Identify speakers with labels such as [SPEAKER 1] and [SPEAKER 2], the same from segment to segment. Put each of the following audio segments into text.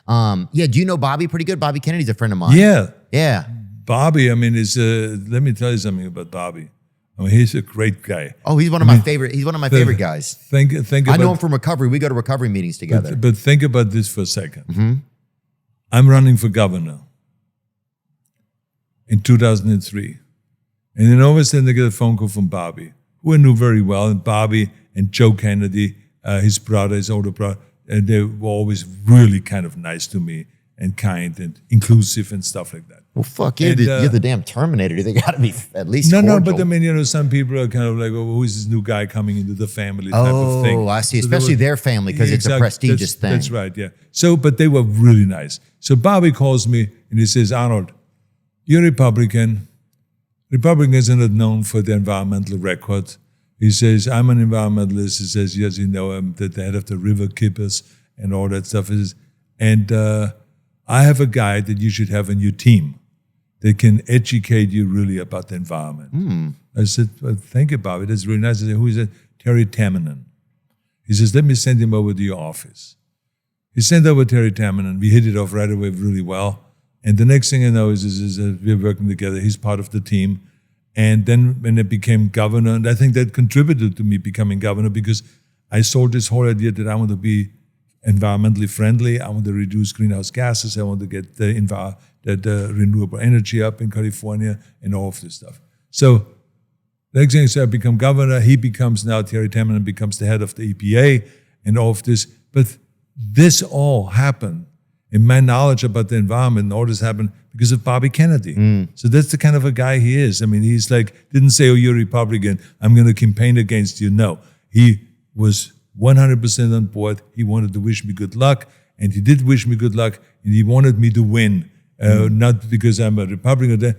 [SPEAKER 1] Yeah, do you know Bobby pretty good? Bobby Kennedy's a friend of mine.
[SPEAKER 2] Yeah.
[SPEAKER 1] Yeah.
[SPEAKER 2] Bobby, I mean, let me tell you something about Bobby. I mean, he's a great guy.
[SPEAKER 1] Oh, he's one of my favorite. He's one of my favorite guys.
[SPEAKER 2] Think
[SPEAKER 1] I know him from recovery. We go to recovery meetings together.
[SPEAKER 2] But think about this for a second. I'm running for governor in 2003. And then all of a sudden I get a phone call from Bobby, who I knew very well. And Bobby and Joe Kennedy, his brother, his older brother, and they were always really kind of nice to me and kind and inclusive and stuff like that.
[SPEAKER 1] Well, fuck, you're the damn Terminator. They got to be at least cordial.
[SPEAKER 2] No, but I mean, some people are kind of like, oh, who is this new guy coming into the family type of thing.
[SPEAKER 1] Oh, I see. Especially their family, because it's a prestigious thing.
[SPEAKER 2] That's right, yeah. So, but they were really nice. So Bobby calls me and he says, Arnold, you're a Republican. Republicans are not known for their environmental record. He says, I'm an environmentalist. He says, yes, you know, I'm the head of the river keepers and all that stuff. And I have a guy that you should have on your team that can educate you really about the environment. I said, well, thank you, Bobby. That's really nice. I said, who is it? Terry Tamminen. He says, let me send him over to your office. He sent over Terry Tamminen. We hit it off right away really well. And the next thing I know is we're working together. He's part of the team. And then when I became governor, and I think that contributed to me becoming governor, because I sold this whole idea that I want to be environmentally friendly. I want to reduce greenhouse gases. I want to get the renewable energy up in California and all of this stuff. So the next thing is I become governor. He becomes now, Terry Tamminen becomes the head of the EPA and all of this. But this all happened, in my knowledge about the environment, and all this happened because of Bobby Kennedy. So that's the kind of a guy he is. I mean, he's like, didn't say, oh, you're a Republican, I'm going to campaign against you. No, he was 100% on board. He wanted to wish me good luck, and he did wish me good luck, and he wanted me to win, not because I'm a Republican.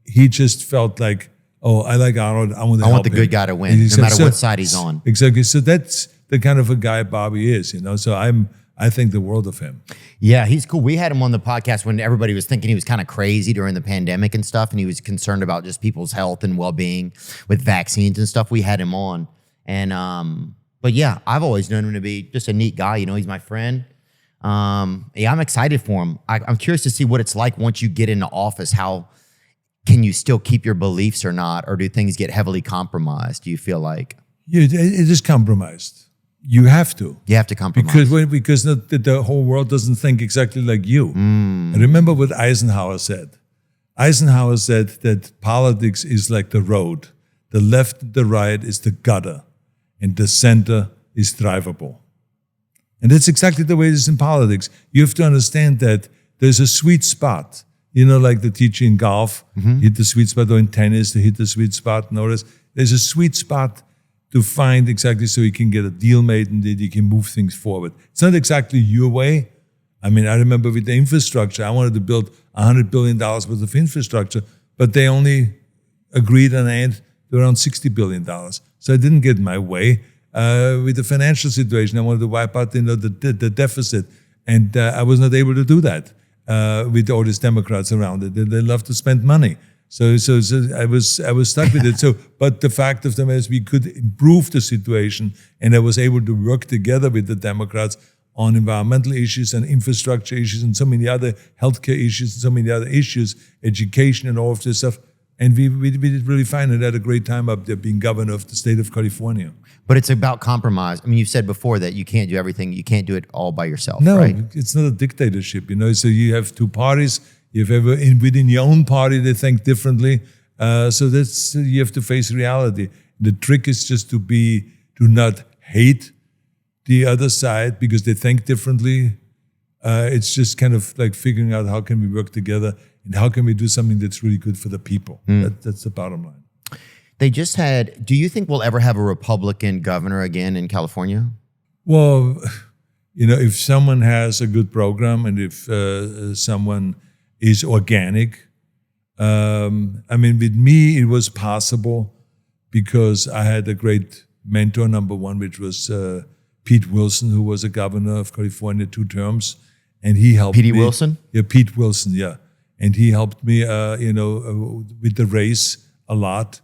[SPEAKER 2] He just felt like, oh, I like Arnold, I want to help
[SPEAKER 1] the
[SPEAKER 2] him.
[SPEAKER 1] Good guy to win, no matter what side he's on.
[SPEAKER 2] Exactly. So that's the kind of a guy Bobby is, you know. So I think the world of him.
[SPEAKER 1] Yeah, he's cool. We had him on the podcast when everybody was thinking he was kind of crazy during the pandemic and stuff, and he was concerned about just people's health and well-being with vaccines and stuff. We had him on. And but yeah, I've always known him to be just a neat guy. You know, he's my friend. Yeah, I'm excited for him. I'm curious to see what it's like once you get into office. How can you still keep your beliefs or not? Or do things get heavily compromised, do you feel like?
[SPEAKER 2] Yeah, it is compromised. You have to.
[SPEAKER 1] You have to compromise.
[SPEAKER 2] Because the whole world doesn't think exactly like you. I remember what Eisenhower said. Eisenhower said that politics is like the road. The left and the right is the gutter, and the center is drivable. And that's exactly the way it is in politics. You have to understand that there's a sweet spot. You know, like the teacher in golf, hit the sweet spot, or in tennis, they hit the sweet spot and all this. There's a sweet spot to find exactly so you can get a deal made and that you can move things forward. It's not exactly your way. I mean, I remember with the infrastructure, I wanted to build $100 billion worth of infrastructure, but they only agreed on the end to around $60 billion. So I didn't get my way. With the financial situation, I wanted to wipe out the deficit, and I was not able to do that with all these Democrats around it. They love to spend money. So I was stuck with it. So, but the fact of the matter is, we could improve the situation, and I was able to work together with the Democrats on environmental issues and infrastructure issues and so many other healthcare issues and so many other issues, education and all of this stuff. And we did really fine, and had a great time up there being governor of the state of California.
[SPEAKER 1] But it's about compromise. I mean, you've said before that you can't do everything. You can't do it all by yourself,
[SPEAKER 2] no,
[SPEAKER 1] right?
[SPEAKER 2] It's not a dictatorship, you know. So you have two parties. If ever within your own party they think differently, so that's you have to face reality. The trick is just to not hate the other side because they think differently. It's just kind of like figuring out how can we work together and how can we do something that's really good for the people. That's the bottom line.
[SPEAKER 1] They just had. Do you think we'll ever have a Republican governor again in California?
[SPEAKER 2] Well, you know, if someone has a good program and if someone is organic. I mean, with me, it was possible because I had a great mentor, number one, which was Pete Wilson, who was a governor of California 2 terms. And he helped me.
[SPEAKER 1] Pete Wilson?
[SPEAKER 2] Yeah, Pete Wilson, yeah. And he helped me, with the race a lot.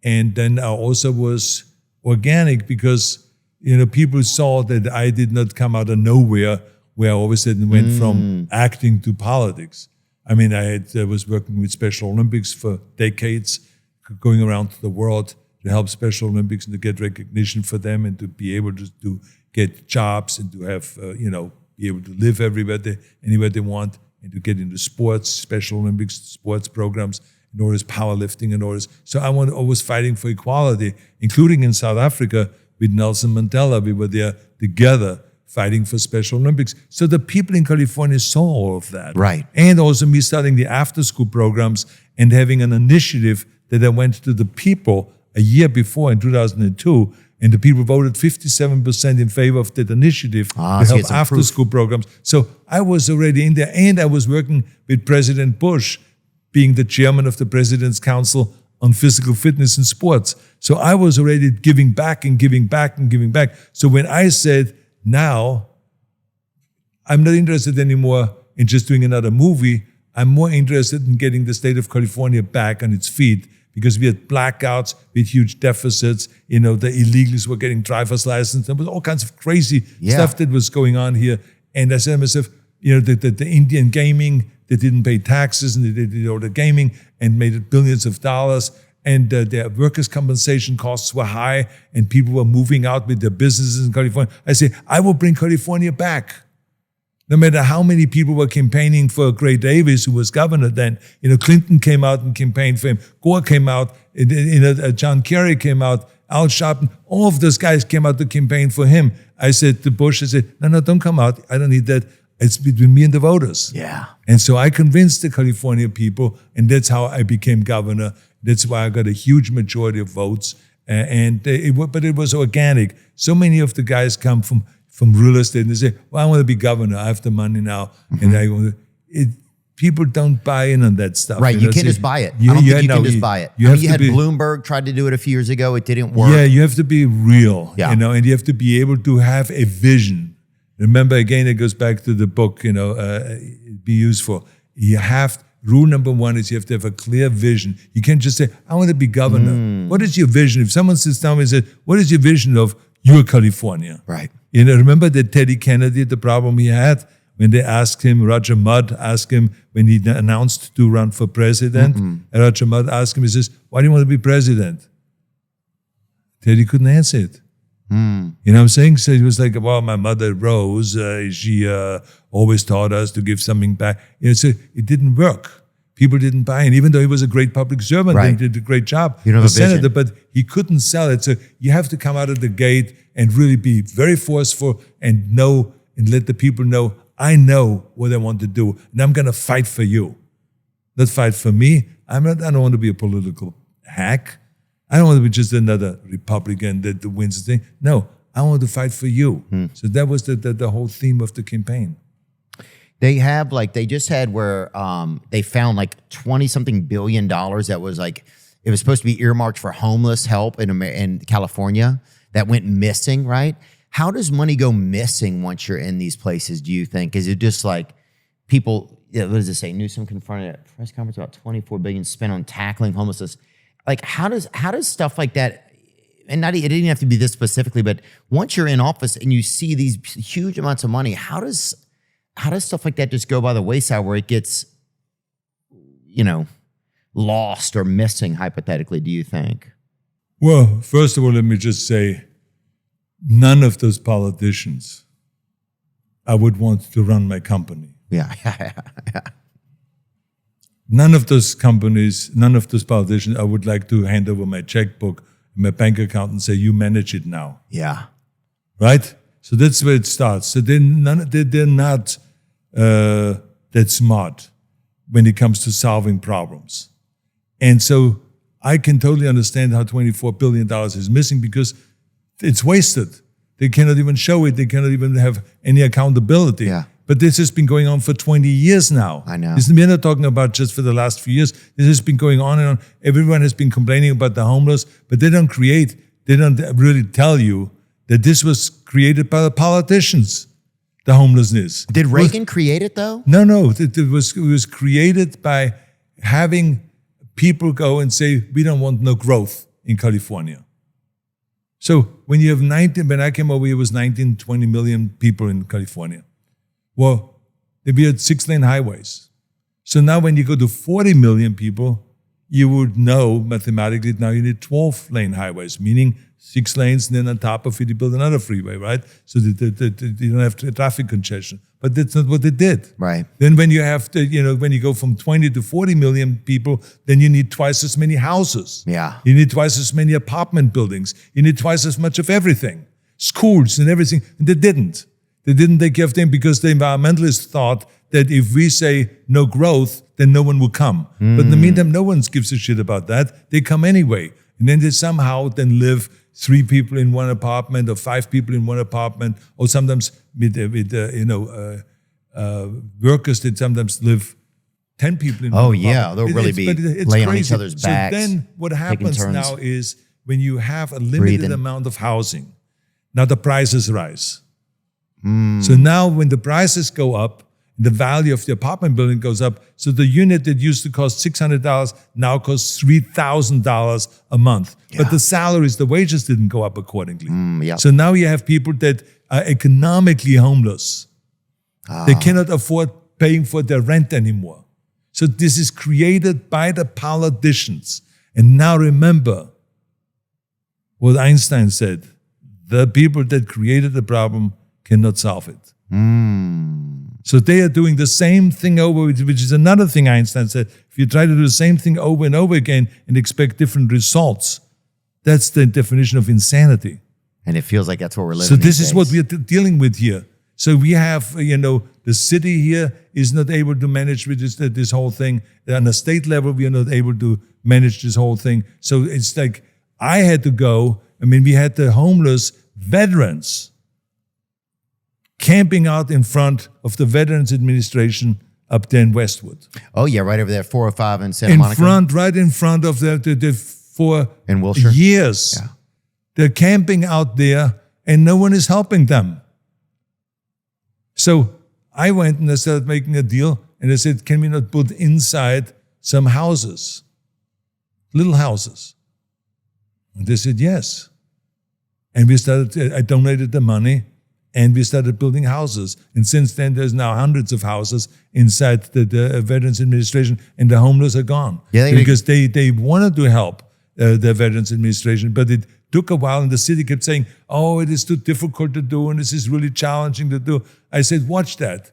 [SPEAKER 2] And then I also was organic because, you know, people saw that I did not come out of nowhere where I all of a sudden went from acting to politics. I mean, I was working with Special Olympics for decades, going around the world to help Special Olympics and to get recognition for them and to be able to get jobs and to have, be able to live anywhere they want and to get into sports, Special Olympics, sports programs, in orders, powerlifting in orders. So I was always fighting for equality, including in South Africa with Nelson Mandela. We were there together fighting for Special Olympics. So the people in California saw all of that.
[SPEAKER 1] Right.
[SPEAKER 2] And also me starting the after-school programs and having an initiative that I went to the people a year before in 2002, and the people voted 57% in favor of that initiative to help after-school programs. So I was already in there, and I was working with President Bush, being the chairman of the President's Council on Physical Fitness and Sports. So I was already giving back and giving back and giving back. So when I said, now, I'm not interested anymore in just doing another movie, I'm more interested in getting the state of California back on its feet, because we had blackouts, we had huge deficits, the illegals were getting driver's license, there was all kinds of crazy stuff that was going on here. And I said to myself, the Indian gaming, they didn't pay taxes and they did all the gaming and made it billions of dollars. And their workers' compensation costs were high and people were moving out with their businesses in California. I say, I will bring California back. No matter how many people were campaigning for Gray Davis, who was governor then. Clinton came out and campaigned for him. Gore came out. John Kerry came out. Al Sharpton. All of those guys came out to campaign for him. I said to Bush, no, don't come out. I don't need that. It's between me and the voters.
[SPEAKER 1] Yeah.
[SPEAKER 2] And so I convinced the California people, and that's how I became governor. That's why I got a huge majority of votes. But it was organic. So many of the guys come from real estate, and they say, well, I want to be governor. I have the money now. And I want to. People don't buy in on that stuff.
[SPEAKER 1] Right, you can't just buy it. I don't think you can just buy it. You had Bloomberg tried to do it a few years ago. It didn't work.
[SPEAKER 2] Yeah, you have to be real, and you have to be able to have a vision. Remember, again, it goes back to the book, be useful. Rule number one is you have to have a clear vision. You can't just say, I want to be governor. What is your vision? If someone sits down and says, what is your vision of your California?
[SPEAKER 1] Right.
[SPEAKER 2] Remember that Teddy Kennedy, the problem he had when they asked him, Roger Mudd asked him when he announced to run for president, and Roger Mudd asked him, he says, why do you want to be president? Teddy couldn't answer it. You know what I'm saying? So he was like, well, my mother, Rose, she always taught us to give something back. So it didn't work. People didn't buy it. Even though he was a great public servant, he did a great job.
[SPEAKER 1] You don't have a
[SPEAKER 2] senator,
[SPEAKER 1] vision.
[SPEAKER 2] but he couldn't sell it. So you have to come out of the gate and really be very forceful and know and let the people know, I know what I want to do, and I'm going to fight for you. Not fight for me. I don't want to be a political hack. I don't want to be just another Republican that wins the thing. No, I want to fight for you. So that was the whole theme of the campaign.
[SPEAKER 1] They have they just had where they found $20-something billion that was it was supposed to be earmarked for homeless help in California that went missing, right? How does money go missing once you're in these places, do you think? Is it just people, what does it say? Newsom confronted at a press conference about $24 billion spent on tackling homelessness. How does stuff like that, and it didn't have to be this specifically, but once you're in office and you see these huge amounts of money, how does stuff like that just go by the wayside where it gets, lost or missing, hypothetically, do you think?
[SPEAKER 2] Well, first of all, let me just say, none of those politicians I would want to run my company.
[SPEAKER 1] Yeah.
[SPEAKER 2] None of those companies, none of those politicians, I would like to hand over my checkbook, my bank account, and say, you manage it now.
[SPEAKER 1] Yeah.
[SPEAKER 2] Right? So that's where it starts. So they're not that smart when it comes to solving problems. And so I can totally understand how $24 billion is missing, because it's wasted. They cannot even show it. They cannot even have any accountability.
[SPEAKER 1] Yeah.
[SPEAKER 2] But this has been going on for 20 years now.
[SPEAKER 1] I know.
[SPEAKER 2] We're not talking about just for the last few years. This has been going on and on. Everyone has been complaining about the homeless, but they don't really tell you that this was created by the politicians, the homelessness.
[SPEAKER 1] Did Reagan create it, though?
[SPEAKER 2] No. It was created by having people go and say, we don't want no growth in California. So when you have when I came over here, it was 19, 20 million people in California. Well, we had 6-lane highways. So now when you go to 40 million people, you would know mathematically now you need 12-lane highways, meaning 6 lanes, and then on top of it you build another freeway, right? So that you don't have traffic congestion. But that's not what they did.
[SPEAKER 1] Right.
[SPEAKER 2] Then when you have to, when you go from 20 to 40 million people, then you need twice as many houses.
[SPEAKER 1] Yeah.
[SPEAKER 2] You need twice as many apartment buildings. You need twice as much of everything. Schools and everything. And they didn't. They didn't take care of them because the environmentalists thought that if we say no growth, then no one will come. But in the meantime, no one gives a shit about that. They come anyway. And then they somehow then live 3 people in one apartment or 5 people in one apartment, or sometimes with workers that sometimes live 10 people in one apartment.
[SPEAKER 1] Oh, yeah. They'll really be laying on each other's backs.
[SPEAKER 2] So then what happens
[SPEAKER 1] turns.
[SPEAKER 2] now is when you have a limited
[SPEAKER 1] Breathing.
[SPEAKER 2] amount of housing, now the prices rise. So now when the prices go up, the value of the apartment building goes up. So the unit that used to cost $600 now costs $3,000 a month.
[SPEAKER 1] Yeah.
[SPEAKER 2] But the salaries, the wages didn't go up accordingly.
[SPEAKER 1] Yeah.
[SPEAKER 2] So now you have people that are economically homeless. They cannot afford paying for their rent anymore. So this is created by the politicians. And now remember what Einstein said. The people that created the problem cannot solve it. So they are doing the same thing over, which is another thing Einstein said. If you try to do the same thing over and over again and expect different results, that's the definition of insanity.
[SPEAKER 1] And it feels like that's what we're living.
[SPEAKER 2] So this
[SPEAKER 1] these
[SPEAKER 2] is what
[SPEAKER 1] days.
[SPEAKER 2] we are dealing with here. So we have, the city here is not able to manage with this whole thing. On a state level, we are not able to manage this whole thing. So it's like I had to go. We had the homeless veterans camping out in front of the Veterans Administration up there in Westwood.
[SPEAKER 1] Oh, yeah, right over there, 405 in Santa Monica.
[SPEAKER 2] Right in front of for
[SPEAKER 1] In Wilshire?
[SPEAKER 2] years.
[SPEAKER 1] Yeah.
[SPEAKER 2] They're camping out there and no one is helping them. So I went and I started making a deal and I said, can we not put inside some houses? Little houses. And they said, yes. And I donated the money. And we started building houses. And since then, there's now hundreds of houses inside the Veterans Administration, and the homeless are gone.
[SPEAKER 1] Yeah,
[SPEAKER 2] because they wanted to help the Veterans Administration, but it took a while, and the city kept saying, oh, it is too difficult to do, and this is really challenging to do. I said, watch that.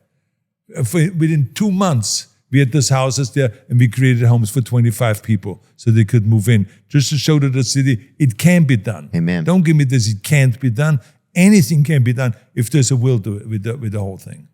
[SPEAKER 2] Within 2 months, we had those houses there, and we created homes for 25 people so they could move in, just to show to the city it can be done.
[SPEAKER 1] Amen.
[SPEAKER 2] Don't give me this, it can't be done. Anything can be done if there's a will to it with the whole thing.